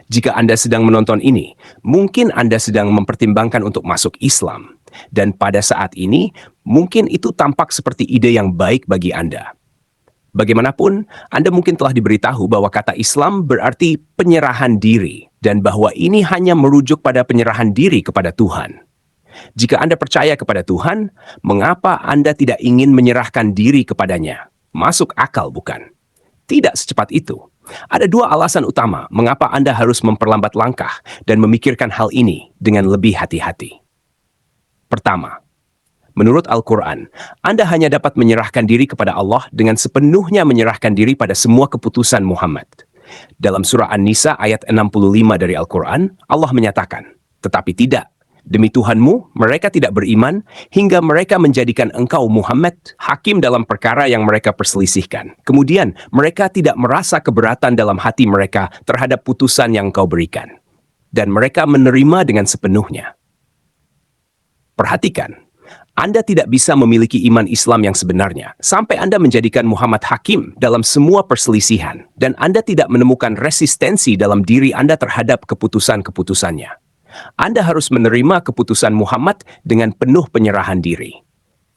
Jika Anda sedang menonton ini, mungkin Anda sedang mempertimbangkan untuk masuk Islam. Dan pada saat ini, mungkin itu tampak seperti ide yang baik bagi Anda. Bagaimanapun, Anda mungkin telah diberitahu bahwa kata Islam berarti penyerahan diri, dan bahwa ini hanya merujuk pada penyerahan diri kepada Tuhan. Jika Anda percaya kepada Tuhan, mengapa Anda tidak ingin menyerahkan diri kepadanya? Masuk akal, bukan? Tidak secepat itu. Ada dua alasan utama mengapa Anda harus memperlambat langkah dan memikirkan hal ini dengan lebih hati-hati. Pertama, menurut Al-Quran, Anda hanya dapat menyerahkan diri kepada Allah dengan sepenuhnya menyerahkan diri pada semua keputusan Muhammad. Dalam surah An-Nisa ayat 65 dari Al-Quran, Allah menyatakan, "Tetapi tidak, demi Tuhanmu, mereka tidak beriman hingga mereka menjadikan engkau Muhammad hakim dalam perkara yang mereka perselisihkan. Kemudian mereka tidak merasa keberatan dalam hati mereka terhadap putusan yang engkau berikan. Dan mereka menerima dengan sepenuhnya." Perhatikan, Anda tidak bisa memiliki iman Islam yang sebenarnya sampai Anda menjadikan Muhammad hakim dalam semua perselisihan dan Anda tidak menemukan resistensi dalam diri Anda terhadap keputusan-keputusannya. Anda harus menerima keputusan Muhammad dengan penuh penyerahan diri.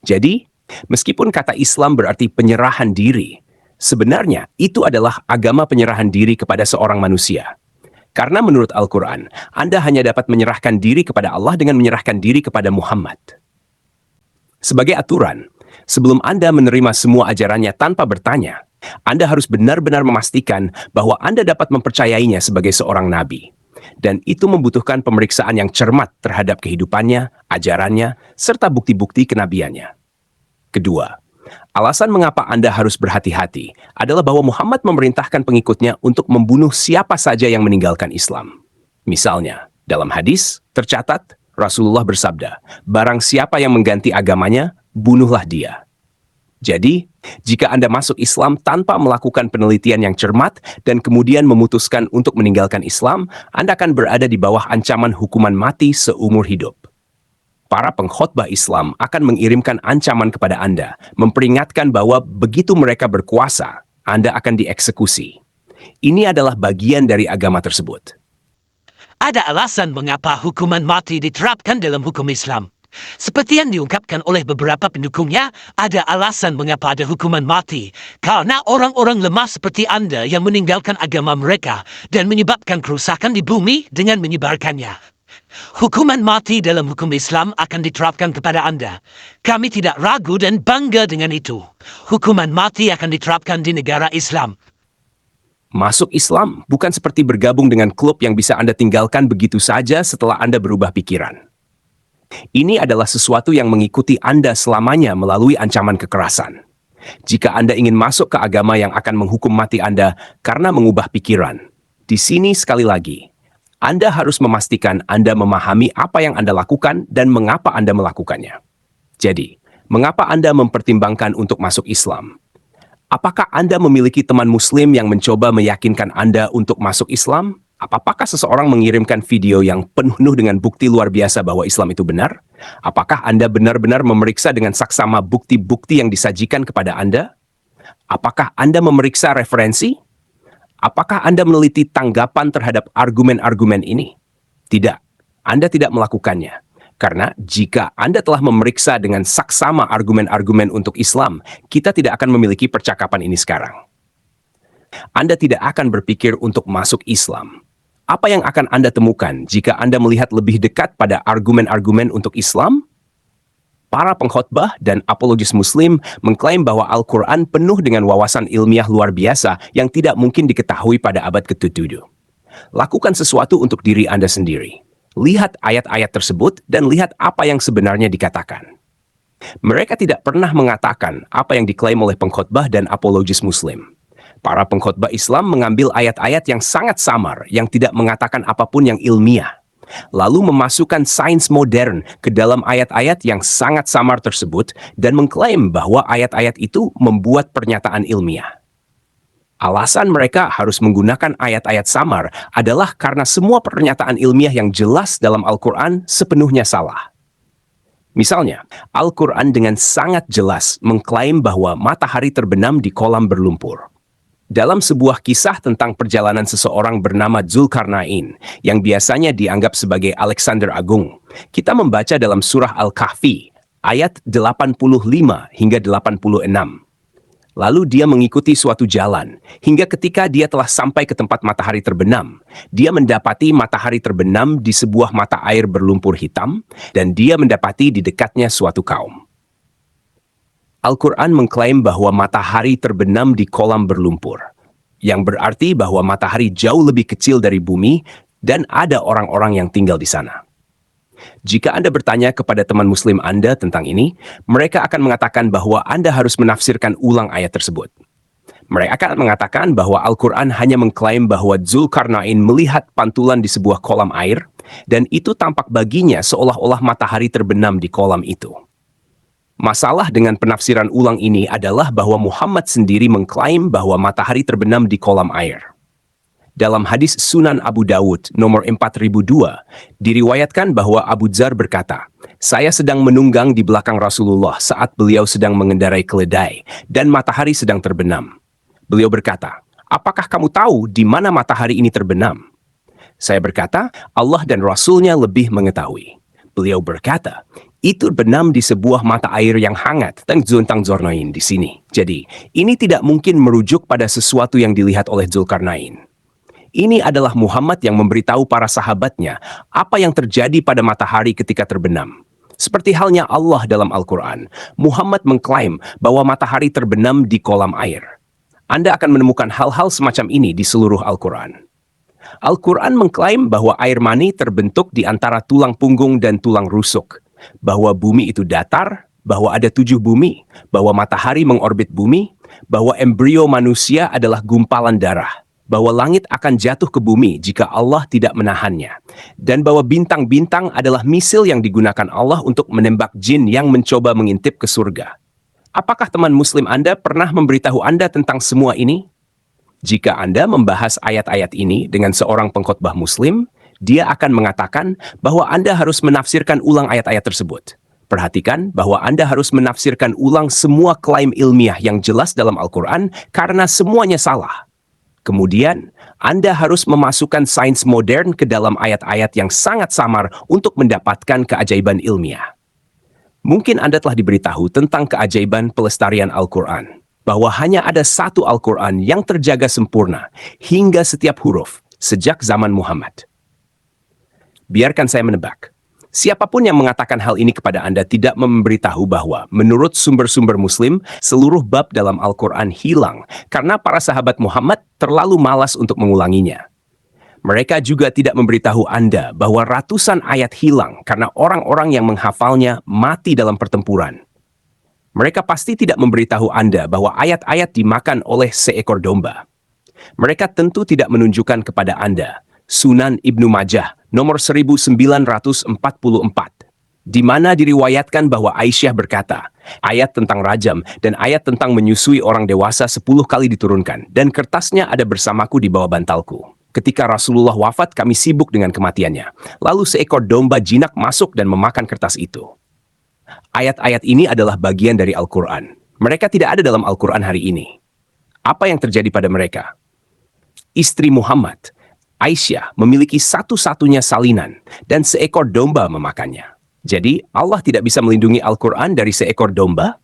Jadi, meskipun kata Islam berarti penyerahan diri, sebenarnya itu adalah agama penyerahan diri kepada seorang manusia. Karena menurut Al-Quran, Anda hanya dapat menyerahkan diri kepada Allah dengan menyerahkan diri kepada Muhammad. Sebagai aturan, sebelum Anda menerima semua ajarannya tanpa bertanya, Anda harus benar-benar memastikan bahwa Anda dapat mempercayainya sebagai seorang nabi. Dan itu membutuhkan pemeriksaan yang cermat terhadap kehidupannya, ajarannya, serta bukti-bukti kenabiannya. Kedua, alasan mengapa Anda harus berhati-hati adalah bahwa Muhammad memerintahkan pengikutnya untuk membunuh siapa saja yang meninggalkan Islam. Misalnya, dalam hadis tercatat, Rasulullah bersabda, "Barang siapa yang mengganti agamanya, bunuhlah dia." Jadi, jika Anda masuk Islam tanpa melakukan penelitian yang cermat dan kemudian memutuskan untuk meninggalkan Islam, Anda akan berada di bawah ancaman hukuman mati seumur hidup. Para pengkhotbah Islam akan mengirimkan ancaman kepada Anda, memperingatkan bahwa begitu mereka berkuasa, Anda akan dieksekusi. Ini adalah bagian dari agama tersebut. Ada alasan mengapa hukuman mati diterapkan dalam hukum Islam. Seperti yang diungkapkan oleh beberapa pendukungnya, ada alasan mengapa ada hukuman mati. Karena orang-orang lemah seperti Anda yang meninggalkan agama mereka dan menyebabkan kerusakan di bumi dengan menyebarkannya. Hukuman mati dalam hukum Islam akan diterapkan kepada Anda. Kami tidak ragu dan bangga dengan itu. Hukuman mati akan diterapkan di negara Islam. Masuk Islam bukan seperti bergabung dengan klub yang bisa Anda tinggalkan begitu saja setelah Anda berubah pikiran. Ini adalah sesuatu yang mengikuti Anda selamanya melalui ancaman kekerasan. Jika Anda ingin masuk ke agama yang akan menghukum mati Anda karena mengubah pikiran, di sini sekali lagi, Anda harus memastikan Anda memahami apa yang Anda lakukan dan mengapa Anda melakukannya. Jadi, mengapa Anda mempertimbangkan untuk masuk Islam? Apakah Anda memiliki teman Muslim yang mencoba meyakinkan Anda untuk masuk Islam? Apakah seseorang mengirimkan video yang penuh dengan bukti luar biasa bahwa Islam itu benar? Apakah Anda benar-benar memeriksa dengan saksama bukti-bukti yang disajikan kepada Anda? Apakah Anda memeriksa referensi? Apakah Anda meneliti tanggapan terhadap argumen-argumen ini? Tidak, Anda tidak melakukannya. Karena jika Anda telah memeriksa dengan saksama argumen-argumen untuk Islam, kita tidak akan memiliki percakapan ini sekarang. Anda tidak akan berpikir untuk masuk Islam. Apa yang akan Anda temukan jika Anda melihat lebih dekat pada argumen-argumen untuk Islam? Para pengkhotbah dan apologis Muslim mengklaim bahwa Al-Quran penuh dengan wawasan ilmiah luar biasa yang tidak mungkin diketahui pada abad ke-7. Lakukan sesuatu untuk diri Anda sendiri. Lihat ayat-ayat tersebut dan lihat apa yang sebenarnya dikatakan. Mereka tidak pernah mengatakan apa yang diklaim oleh pengkhotbah dan apologis Muslim. Para pengkhotbah Islam mengambil ayat-ayat yang sangat samar yang tidak mengatakan apapun yang ilmiah, lalu memasukkan sains modern ke dalam ayat-ayat yang sangat samar tersebut dan mengklaim bahwa ayat-ayat itu membuat pernyataan ilmiah. Alasan mereka harus menggunakan ayat-ayat samar adalah karena semua pernyataan ilmiah yang jelas dalam Al-Quran sepenuhnya salah. Misalnya, Al-Quran dengan sangat jelas mengklaim bahwa matahari terbenam di kolam berlumpur. Dalam sebuah kisah tentang perjalanan seseorang bernama Zulkarnain, yang biasanya dianggap sebagai Alexander Agung, kita membaca dalam surah Al-Kahfi, ayat 85 hingga 86. Lalu dia mengikuti suatu jalan, hingga ketika dia telah sampai ke tempat matahari terbenam, dia mendapati matahari terbenam di sebuah mata air berlumpur hitam, dan dia mendapati di dekatnya suatu kaum. Al-Quran mengklaim bahwa matahari terbenam di kolam berlumpur, yang berarti bahwa matahari jauh lebih kecil dari bumi dan ada orang-orang yang tinggal di sana. Jika Anda bertanya kepada teman muslim Anda tentang ini, mereka akan mengatakan bahwa Anda harus menafsirkan ulang ayat tersebut. Mereka akan mengatakan bahwa Al-Quran hanya mengklaim bahwa Zulkarnain melihat pantulan di sebuah kolam air, dan itu tampak baginya seolah-olah matahari terbenam di kolam itu. Masalah dengan penafsiran ulang ini adalah bahwa Muhammad sendiri mengklaim bahwa matahari terbenam di kolam air. Dalam hadis Sunan Abu Dawud nomor 4002, diriwayatkan bahwa Abu Dzar berkata, "Saya sedang menunggang di belakang Rasulullah saat beliau sedang mengendarai keledai dan matahari sedang terbenam. Beliau berkata, 'Apakah kamu tahu di mana matahari ini terbenam?' Saya berkata, 'Allah dan Rasulnya lebih mengetahui.' Beliau berkata, 'Itu benam di sebuah mata air yang hangat,' dan Zuntang Zornain di sini. Jadi, ini tidak mungkin merujuk pada sesuatu yang dilihat oleh Zulkarnain. Ini adalah Muhammad yang memberitahu para sahabatnya apa yang terjadi pada matahari ketika terbenam. Seperti halnya Allah dalam Al-Quran, Muhammad mengklaim bahwa matahari terbenam di kolam air. Anda akan menemukan hal-hal semacam ini di seluruh Al-Quran. Al-Quran mengklaim bahwa air mani terbentuk di antara tulang punggung dan tulang rusuk, bahwa bumi itu datar, bahwa ada 7 bumi, bahwa matahari mengorbit bumi, bahwa embrio manusia adalah gumpalan darah, bahwa langit akan jatuh ke bumi jika Allah tidak menahannya, dan bahwa bintang-bintang adalah misil yang digunakan Allah untuk menembak jin yang mencoba mengintip ke surga. Apakah teman muslim Anda pernah memberitahu Anda tentang semua ini? Jika Anda membahas ayat-ayat ini dengan seorang pengkhotbah muslim, dia akan mengatakan bahwa Anda harus menafsirkan ulang ayat-ayat tersebut. Perhatikan bahwa Anda harus menafsirkan ulang semua klaim ilmiah yang jelas dalam Al-Quran karena semuanya salah. Kemudian, Anda harus memasukkan sains modern ke dalam ayat-ayat yang sangat samar untuk mendapatkan keajaiban ilmiah. Mungkin Anda telah diberitahu tentang keajaiban pelestarian Al-Quran, bahwa hanya ada satu Al-Quran yang terjaga sempurna hingga setiap huruf sejak zaman Muhammad. Biarkan saya menebak. Siapapun yang mengatakan hal ini kepada Anda tidak memberitahu bahwa menurut sumber-sumber Muslim, seluruh bab dalam Al-Quran hilang karena para sahabat Muhammad terlalu malas untuk mengulanginya. Mereka juga tidak memberitahu Anda bahwa ratusan ayat hilang karena orang-orang yang menghafalnya mati dalam pertempuran. Mereka pasti tidak memberitahu Anda bahwa ayat-ayat dimakan oleh seekor domba. Mereka tentu tidak menunjukkan kepada Anda Sunan Ibnu Majah nomor 1944, di mana diriwayatkan bahwa Aisyah berkata, ayat tentang rajam dan ayat tentang menyusui orang dewasa 10 kali diturunkan, dan kertasnya ada bersamaku di bawah bantalku. Ketika Rasulullah wafat, kami sibuk dengan kematiannya. Lalu seekor domba jinak masuk dan memakan kertas itu. Ayat-ayat ini adalah bagian dari Al-Quran. Mereka tidak ada dalam Al-Quran hari ini. Apa yang terjadi pada mereka? Istri Muhammad, Aisyah, memiliki satu-satunya salinan dan seekor domba memakannya. Jadi, Allah tidak bisa melindungi Al-Quran dari seekor domba?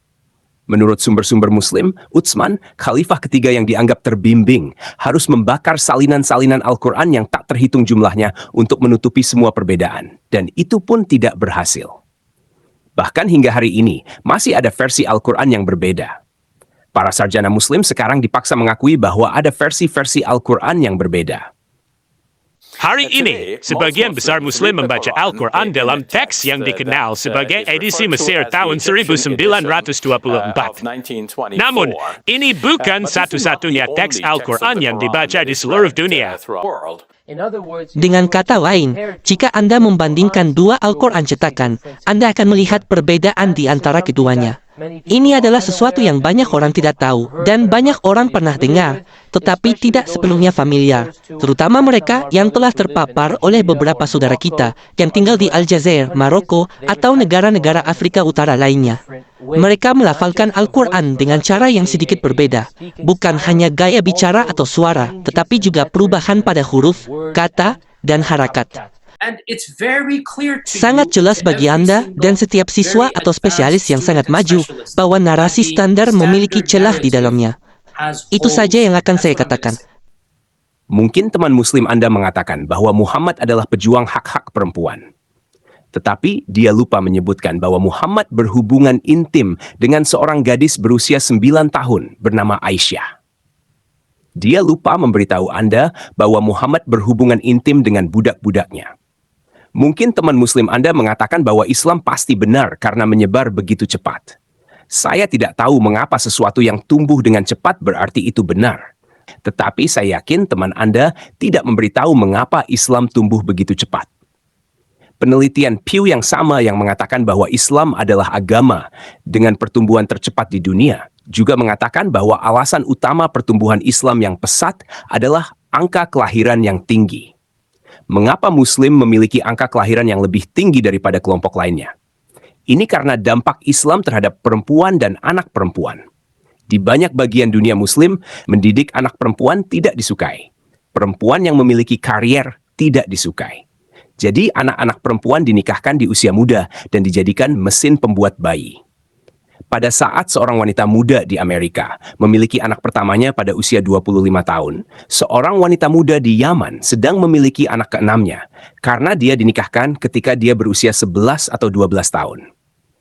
Menurut sumber-sumber Muslim, Utsman, khalifah ketiga yang dianggap terbimbing, harus membakar salinan-salinan Al-Quran yang tak terhitung jumlahnya untuk menutupi semua perbedaan. Dan itu pun tidak berhasil. Bahkan hingga hari ini, masih ada versi Al-Quran yang berbeda. Para sarjana Muslim sekarang dipaksa mengakui bahwa ada versi-versi Al-Quran yang berbeda. Hari ini, sebagian besar Muslim membaca Al-Quran dalam teks yang dikenal sebagai edisi Mesir tahun 1924. Namun, ini bukan satu-satunya teks Al-Quran yang dibaca di seluruh dunia. Dengan kata lain, jika Anda membandingkan dua Al-Quran cetakan, Anda akan melihat perbedaan di antara keduanya. Ini adalah sesuatu yang banyak orang tidak tahu dan banyak orang pernah dengar, tetapi tidak sepenuhnya familiar, terutama mereka yang telah terpapar oleh beberapa saudara kita yang tinggal di Aljazair, Maroko, atau negara-negara Afrika Utara lainnya. Mereka melafalkan Al-Quran dengan cara yang sedikit berbeda, bukan hanya gaya bicara atau suara, tetapi juga perubahan pada huruf, kata, dan harakat. Sangat jelas bagi Anda dan setiap siswa atau spesialis yang sangat maju bahwa narasi standar memiliki celah di dalamnya. Itu saja yang akan saya katakan. Mungkin teman Muslim Anda mengatakan bahwa Muhammad adalah pejuang hak-hak perempuan. Tetapi dia lupa menyebutkan bahwa Muhammad berhubungan intim dengan seorang gadis berusia 9 tahun bernama Aisyah. Dia lupa memberitahu Anda bahwa Muhammad berhubungan intim dengan budak-budaknya. Mungkin teman Muslim Anda mengatakan bahwa Islam pasti benar karena menyebar begitu cepat. Saya tidak tahu mengapa sesuatu yang tumbuh dengan cepat berarti itu benar. Tetapi saya yakin teman Anda tidak memberitahu mengapa Islam tumbuh begitu cepat. Penelitian Pew yang sama yang mengatakan bahwa Islam adalah agama dengan pertumbuhan tercepat di dunia, juga mengatakan bahwa alasan utama pertumbuhan Islam yang pesat adalah angka kelahiran yang tinggi. Mengapa Muslim memiliki angka kelahiran yang lebih tinggi daripada kelompok lainnya? Ini karena dampak Islam terhadap perempuan dan anak perempuan. Di banyak bagian dunia Muslim, mendidik anak perempuan tidak disukai. Perempuan yang memiliki karier tidak disukai. Jadi anak-anak perempuan dinikahkan di usia muda dan dijadikan mesin pembuat bayi. Pada saat seorang wanita muda di Amerika memiliki anak pertamanya pada usia 25 tahun, seorang wanita muda di Yaman sedang memiliki anak keenamnya karena dia dinikahkan ketika dia berusia 11 atau 12 tahun.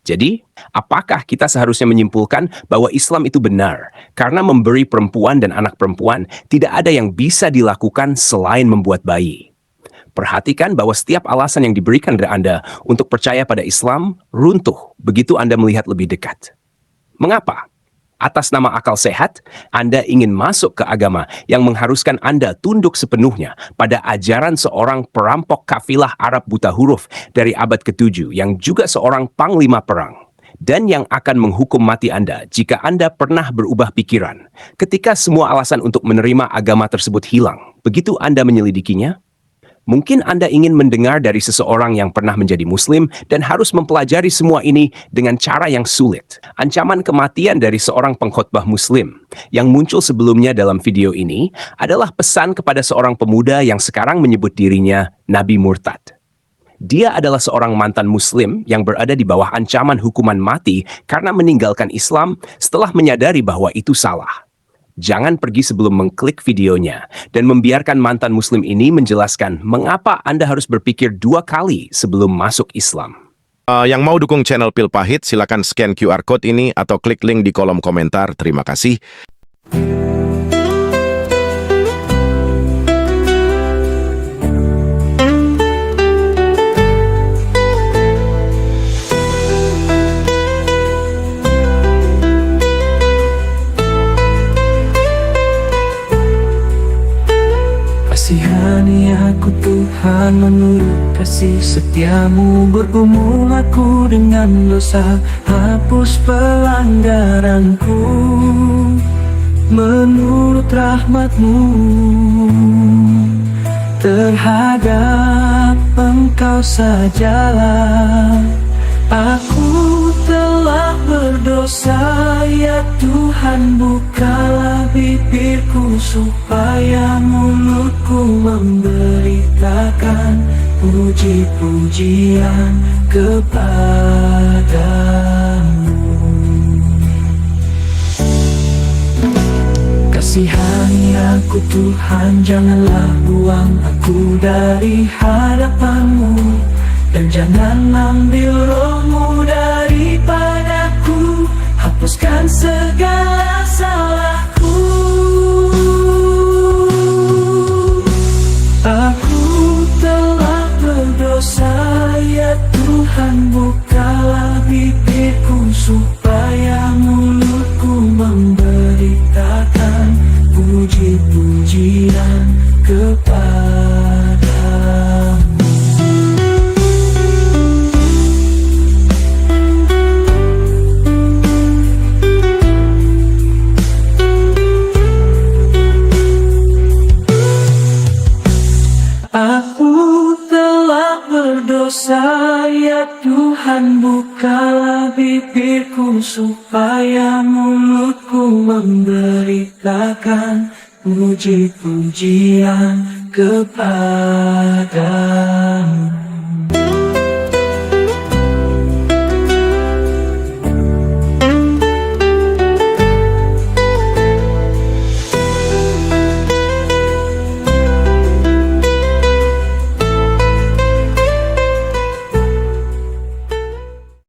Jadi, apakah kita seharusnya menyimpulkan bahwa Islam itu benar karena memberi perempuan dan anak perempuan tidak ada yang bisa dilakukan selain membuat bayi? Perhatikan bahwa setiap alasan yang diberikan kepada Anda untuk percaya pada Islam runtuh begitu Anda melihat lebih dekat. Mengapa? Atas nama akal sehat, Anda ingin masuk ke agama yang mengharuskan Anda tunduk sepenuhnya pada ajaran seorang perampok kafilah Arab buta huruf dari abad ke-7 yang juga seorang panglima perang dan yang akan menghukum mati Anda jika Anda pernah berubah pikiran ketika semua alasan untuk menerima agama tersebut hilang. Begitu Anda menyelidikinya? Mungkin Anda ingin mendengar dari seseorang yang pernah menjadi Muslim dan harus mempelajari semua ini dengan cara yang sulit. Ancaman kematian dari seorang pengkhotbah Muslim yang muncul sebelumnya dalam video ini adalah pesan kepada seorang pemuda yang sekarang menyebut dirinya Nabi Murtad. Dia adalah seorang mantan Muslim yang berada di bawah ancaman hukuman mati karena meninggalkan Islam setelah menyadari bahwa itu salah. Jangan pergi sebelum mengklik videonya dan membiarkan mantan Muslim ini menjelaskan mengapa Anda harus berpikir 2 kali sebelum masuk Islam. Yang mau dukung channel Pil Pahit, silakan scan QR Code ini atau klik link di kolom komentar. Terima kasih. Kasihani aku Tuhan menurut kasih setiamu, bergumul aku dengan dosa, hapus pelanggaranku menurut rahmatmu. Terhadap Engkau sajalah aku telah berdosa, ya Tuhan, bukalah bibirku supaya mulutku memberitakan puji-pujian kepadamu. Kasihani aku Tuhan, janganlah buang aku dari hadapanmu, dan jangan ambil rohmu daripadaku, hapuskan segala salahku. Aku telah berdosa, ya Tuhan, bukalah bibirku supaya mulutku memberitakan puji-pujian kepadamu. Aku telah berdosa, ya Tuhan, bukalah bibirku supaya mulutku memberikan puji-pujian kepadamu.